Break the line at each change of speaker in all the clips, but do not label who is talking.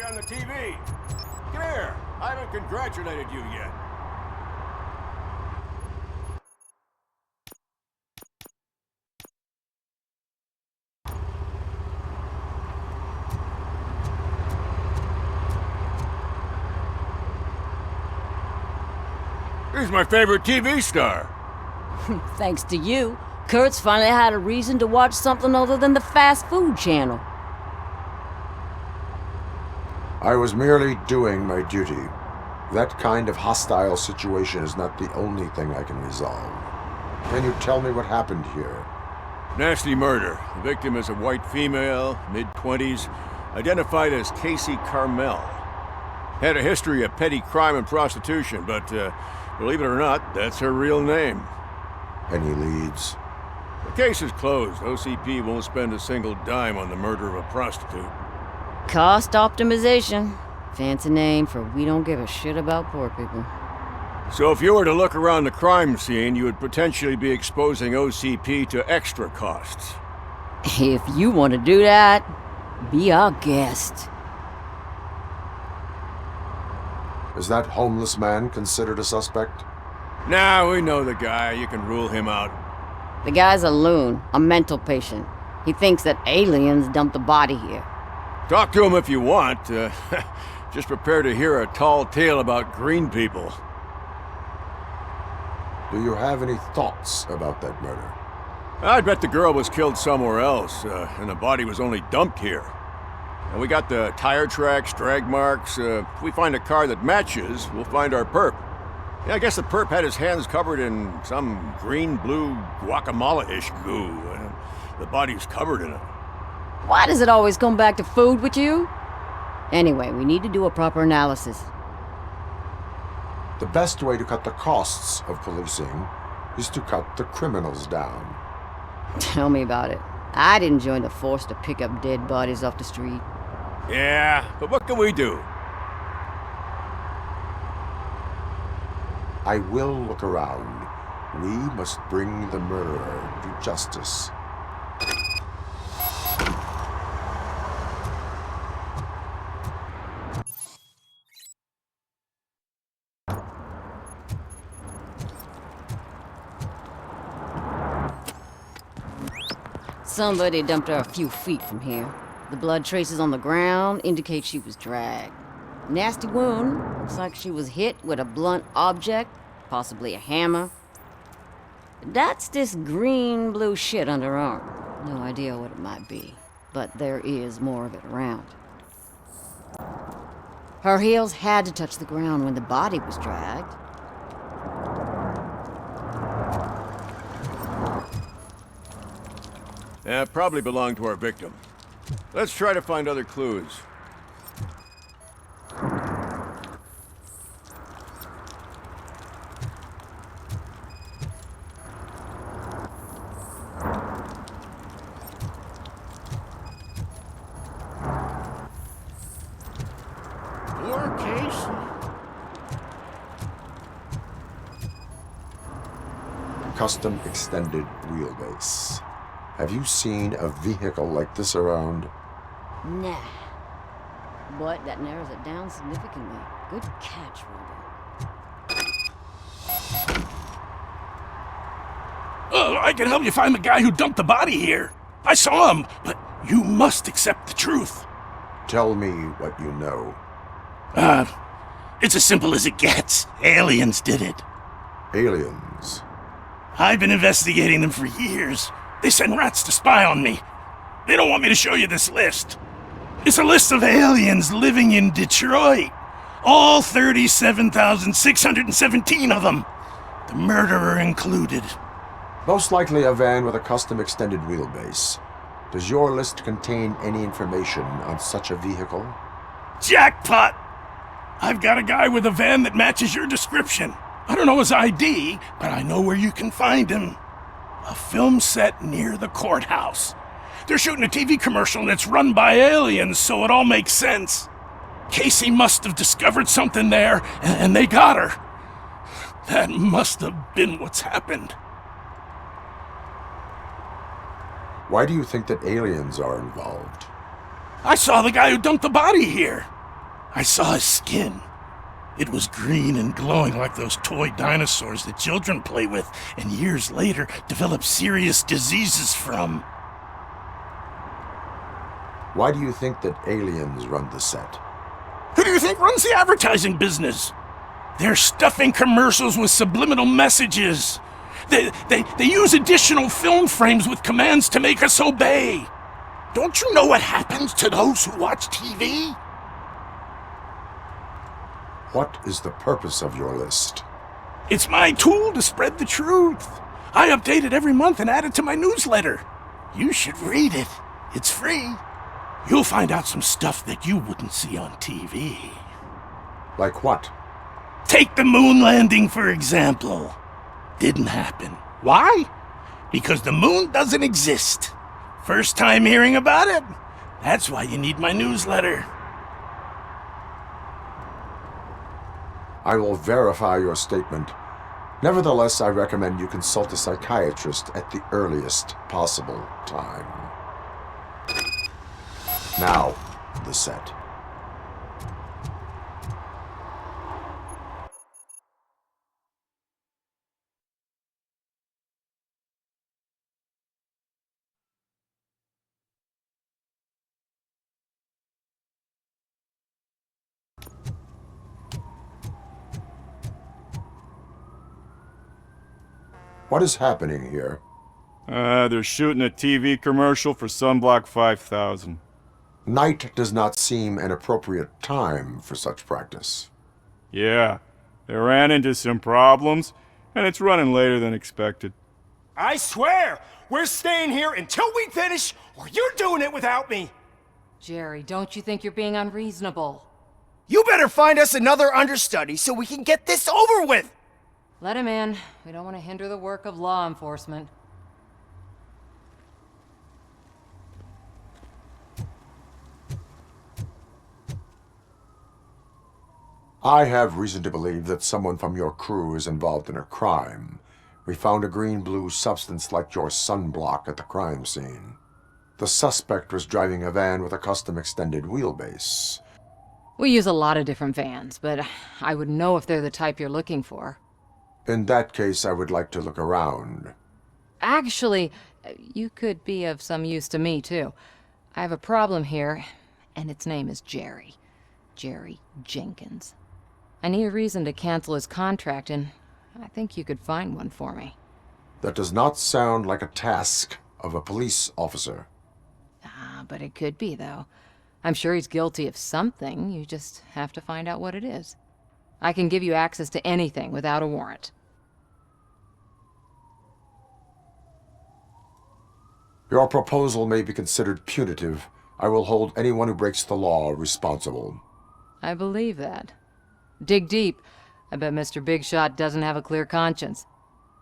on the TV. Come here. I haven't congratulated you yet. He's my favorite TV star.
Thanks to you, Kurt's finally had a reason to watch something other than the fast food channel.
I was merely doing my duty. That kind of hostile situation is not the only thing I can resolve. Can you tell me what happened here?
Nasty murder. The victim is a white female, mid-20s, identified as Casey Carmel. Had a history of petty crime and prostitution, but believe it or not, that's her real name.
Any leads?
The case is closed. OCP won't spend a single dime on the murder of a prostitute.
Cost optimization. Fancy name for we don't give a shit about poor people.
So if you were to look around the crime scene, you would potentially be exposing OCP to extra costs.
If you want to do that, be our guest.
Is that homeless man considered a suspect?
Nah, we know the guy. You can rule him out.
The guy's a loon, a mental patient. He thinks that aliens dumped the body here.
Talk to him if you want. Just prepare to hear a tall tale about green people.
Do you have any thoughts about that murder?
I bet the girl was killed somewhere else, and the body was only dumped here. And we got the tire tracks, drag marks. If we find a car that matches, we'll find our perp. Yeah, I guess the perp had his hands covered in some green-blue guacamole-ish goo. The body's covered in it.
Why does it always come back to food with you? Anyway, we need to do a proper analysis.
The best way to cut the costs of policing is to cut the criminals down.
Tell me about it. I didn't join the force to pick up dead bodies off the street.
Yeah, but what can we do?
I will look around. We must bring the murderer to justice.
Somebody dumped her a few feet from here. The blood traces on the ground indicate she was dragged. Nasty wound. Looks like she was hit with a blunt object, possibly a hammer. That's this green-blue shit under her arm. No idea what it might be, but there is more of it around. Her heels had to touch the ground when the body was dragged.
Probably belonged to our victim. Let's try to find other clues. Poor Casey.
Custom extended wheelbase. Have you seen a vehicle like this around?
Nah. But that narrows it down significantly. Good catch, Robo.
Oh, I can help you find the guy who dumped the body here. I saw him, but you must accept the truth.
Tell me what you know.
It's as simple as it gets. Aliens did it.
Aliens.
I've been investigating them for years. They send rats to spy on me. They don't want me to show you this list. It's a list of aliens living in Detroit. All 37,617 of them. The murderer included.
Most likely a van with a custom extended wheelbase. Does your list contain any information on such a vehicle?
Jackpot! I've got a guy with a van that matches your description. I don't know his ID, but I know where you can find him. A film set near the courthouse. They're shooting a TV commercial and it's run by aliens, so it all makes sense. Casey must have discovered something there, and they got her. That must have been what's happened.
Why do you think that aliens are involved?
I saw the guy who dumped the body here. I saw his skin. It was green and glowing like those toy dinosaurs that children play with and years later develop serious diseases from.
Why do you think that aliens run the set?
Who do you think runs the advertising business? They're stuffing commercials with subliminal messages. They use additional film frames with commands to make us obey. Don't you know what happens to those who watch TV?
What is the purpose of your list?
It's my tool to spread the truth. I update it every month and add it to my newsletter. You should read it. It's free. You'll find out some stuff that you wouldn't see on TV.
Like what?
Take the moon landing, for example. Didn't happen. Why? Because the moon doesn't exist. First time hearing about it? That's why you need my newsletter.
I will verify your statement. Nevertheless, I recommend you consult a psychiatrist at the earliest possible time. Now, the set. What is happening here?
They're shooting a TV commercial for Sunblock 5000.
Night does not seem an appropriate time for such practice.
Yeah, they ran into some problems, and it's running later than expected.
I swear, we're staying here until we finish, or you're doing it without me.
Jerry, don't you think you're being unreasonable?
You better find us another understudy so we can get this over with.
Let him in. We don't want to hinder the work of law enforcement.
I have reason to believe that someone from your crew is involved in a crime. We found a green-blue substance like your sunblock at the crime scene. The suspect was driving a van with a custom extended wheelbase.
We use a lot of different vans, but I wouldn't know if they're the type you're looking for.
In that case, I would like to look around.
Actually, you could be of some use to me, too. I have a problem here, and its name is Jerry. Jerry Jenkins. I need a reason to cancel his contract, and I think you could find one for me.
That does not sound like a task of a police officer.
But it could be, though. I'm sure he's guilty of something. You just have to find out what it is. I can give you access to anything without a warrant.
Your proposal may be considered punitive. I will hold anyone who breaks the law responsible.
I believe that. Dig deep. I bet Mr. Big Shot doesn't have a clear conscience.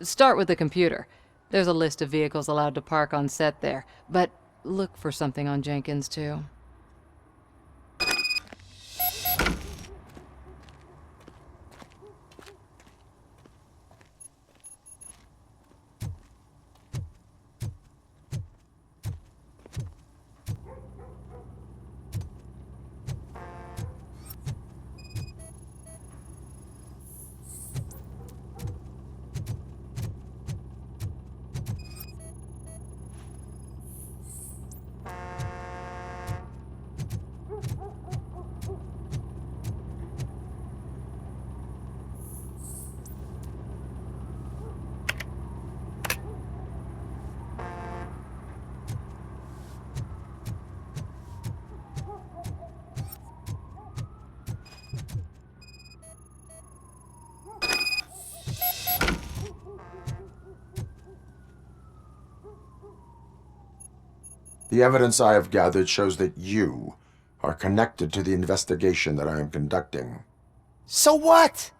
Start with the computer. There's a list of vehicles allowed to park on set there, but look for something on Jenkins, too.
The evidence I have gathered shows that you are connected to the investigation that I am conducting.
So what?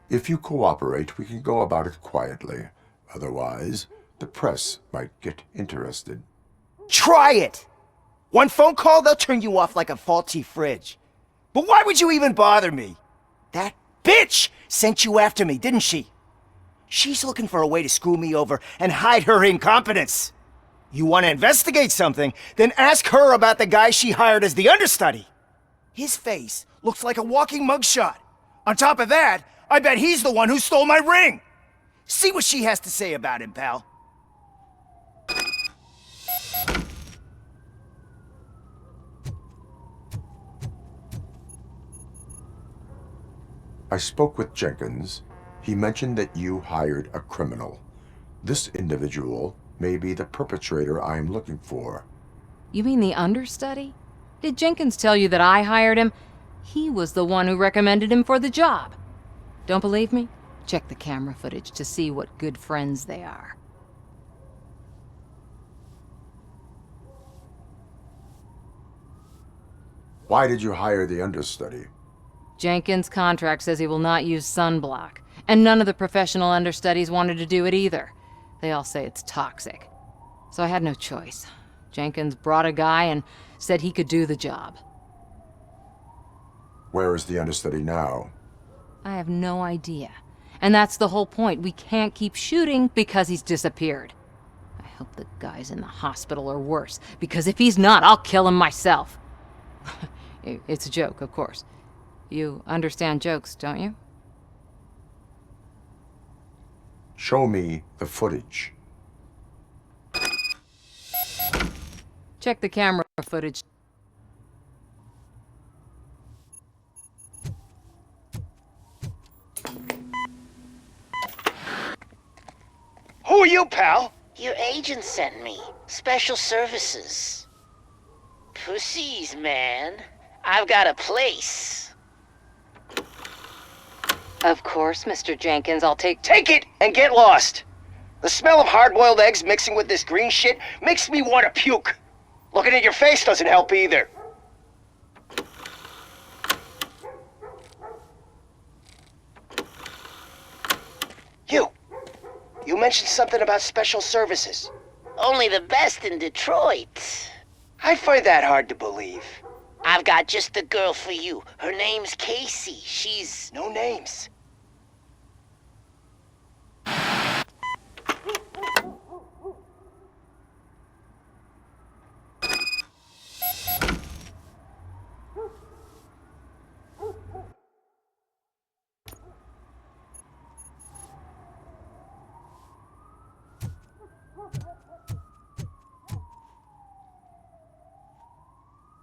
If you cooperate, we can go about it quietly. Otherwise, the press might get interested.
Try it! One phone call, they'll turn you off like a faulty fridge. But why would you even bother me? That bitch sent you after me, didn't she? She's looking for a way to screw me over and hide her incompetence. You want to investigate something, then ask her about the guy she hired as the understudy. His face looks like a walking mugshot. On top of that, I bet he's the one who stole my ring. See what she has to say about him, pal.
I spoke with Jenkins. He mentioned that you hired a criminal. This individual may be the perpetrator I am looking for.
You mean the understudy? Did Jenkins tell you that I hired him? He was the one who recommended him for the job. Don't believe me? Check the camera footage to see what good friends they are.
Why did you hire the understudy?
Jenkins' contract says he will not use sunblock, and none of the professional understudies wanted to do it either. They all say it's toxic. So I had no choice. Jenkins brought a guy and said he could do the job.
Where is the understudy now?
I have no idea. And that's the whole point. We can't keep shooting because he's disappeared. I hope the guy's in the hospital or worse, because if he's not, I'll kill him myself. It's a joke, of course. You understand jokes, don't you?
Show me the footage.
Check the camera footage.
Who are you, pal?
Your agent sent me. Special services. Pussies, man. I've got a place.
Of course, Mr. Jenkins, I'll take...
Take it and get lost. The smell of hard-boiled eggs mixing with this green shit makes me want to puke. Looking at your face doesn't help either. You mentioned something about special services.
Only the best in Detroit.
I find that hard to believe.
I've got just the girl for you. Her name's Casey. She's...
No names.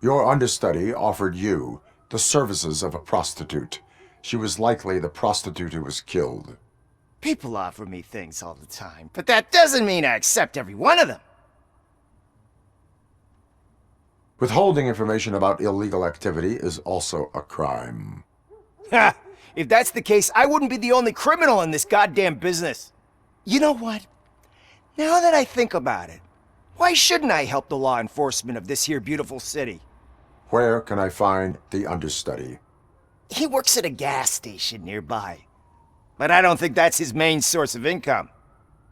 Your understudy offered you the services of a prostitute. She was likely the prostitute who was killed.
People offer me things all the time, but that doesn't mean I accept every one of them.
Withholding information about illegal activity is also a crime.
Ha! If that's the case, I wouldn't be the only criminal in this goddamn business. You know what? Now that I think about it, why shouldn't I help the law enforcement of this here beautiful city?
Where can I find the understudy?
He works at a gas station nearby. But I don't think that's his main source of income.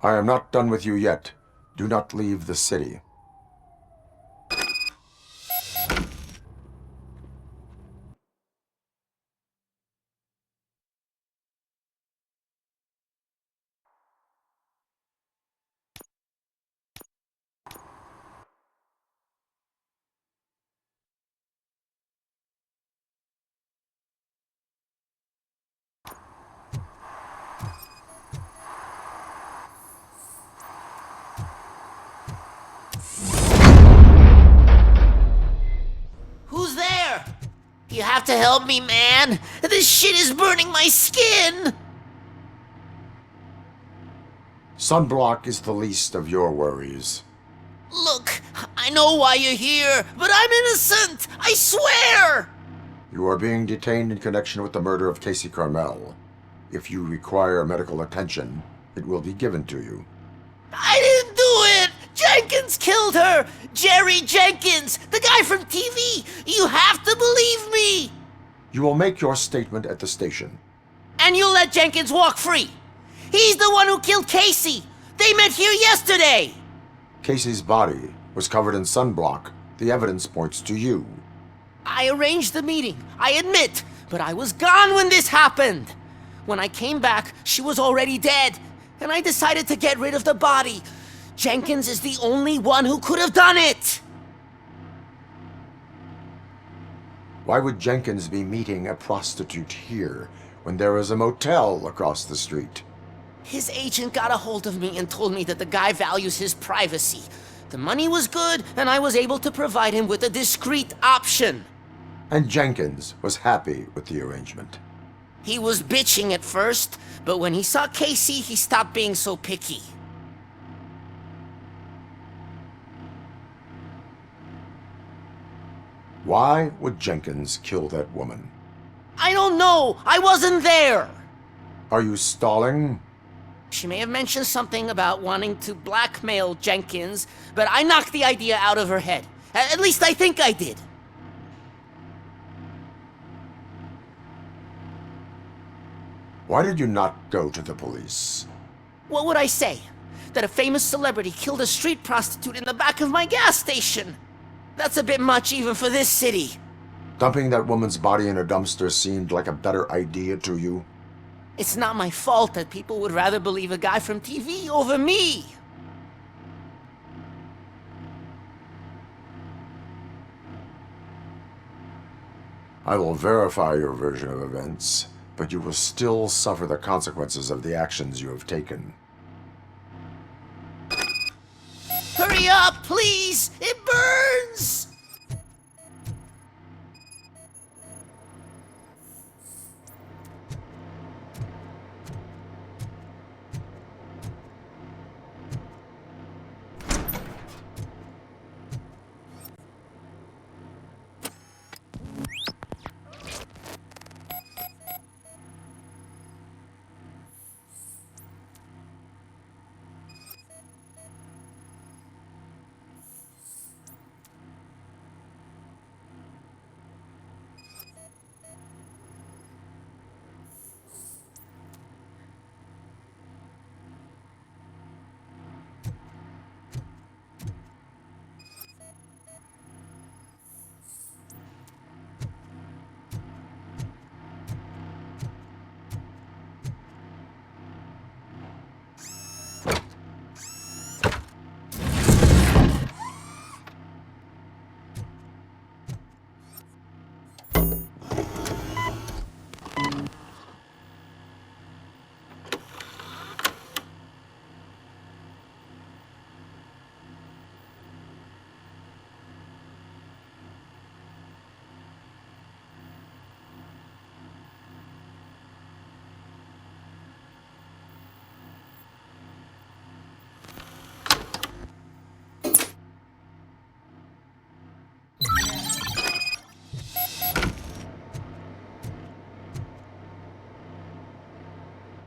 I am not done with you yet. Do not leave the city.
Who's there? You have to help me, man. This shit is burning my skin.
Sunblock is the least of your worries.
Look, I know why you're here, but I'm innocent. I swear.
You are being detained in connection with the murder of Casey Carmel. If you require medical attention, it will be given to you.
I didn't do it. Jenkins killed her. Jerry Jenkins, the guy from TV. You have to believe me.
You will make your statement at the station.
And you'll let Jenkins walk free. He's the one who killed Casey. They met here yesterday.
Casey's body was covered in sunblock. The evidence points to you.
I arranged the meeting, I admit, but I was gone when this happened. When I came back, she was already dead, and I decided to get rid of the body. Jenkins is the only one who could have done it.
Why would Jenkins be meeting a prostitute here when there is a motel across the street?
His agent got a hold of me and told me that the guy values his privacy. The money was good, and I was able to provide him with a discreet option.
And Jenkins was happy with the arrangement.
He was bitching at first, but when he saw Casey, he stopped being so picky.
Why would Jenkins kill that woman?
I don't know! I wasn't there!
Are you stalling?
She may have mentioned something about wanting to blackmail Jenkins, but I knocked the idea out of her head. At least I think I did.
Why did you not go to the police?
What would I say? That a famous celebrity killed a street prostitute in the back of my gas station? That's a bit much even for this city.
Dumping that woman's body in a dumpster seemed like a better idea to you?
It's not my fault that people would rather believe a guy from TV over me.
I will verify your version of events, but you will still suffer the consequences of the actions you have taken.
Hurry up, please! It burns!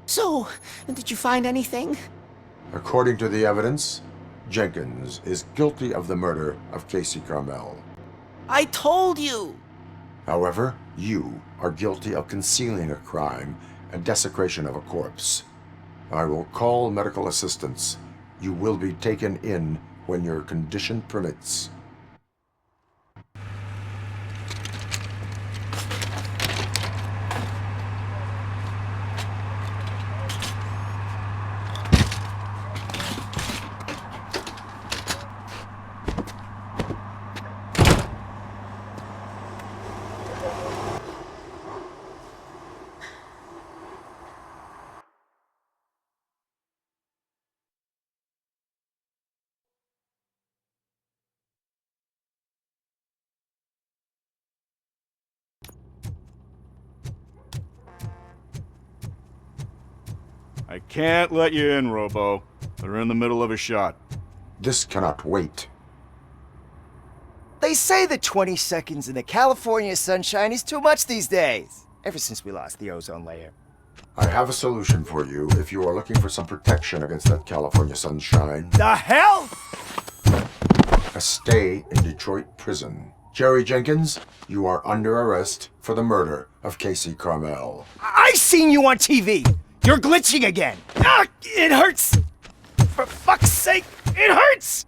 So, did you find anything?
According to the evidence, Jenkins is guilty of the murder of Casey Carmel.
I told you!
However, you are guilty of concealing a crime and desecration of a corpse. I will call medical assistance. You will be taken in when your condition permits.
I can't let you in, Robo. They're in the middle of a shot.
This cannot wait.
They say that 20 seconds in the California sunshine is too much these days. Ever since we lost the ozone layer.
I have a solution for you if you are looking for some protection against that California sunshine.
The hell?
A stay in Detroit prison. Jerry Jenkins, you are under arrest for the murder of Casey Carmel.
I seen you on TV. You're glitching again. Ah, it hurts. For fuck's sake, it hurts.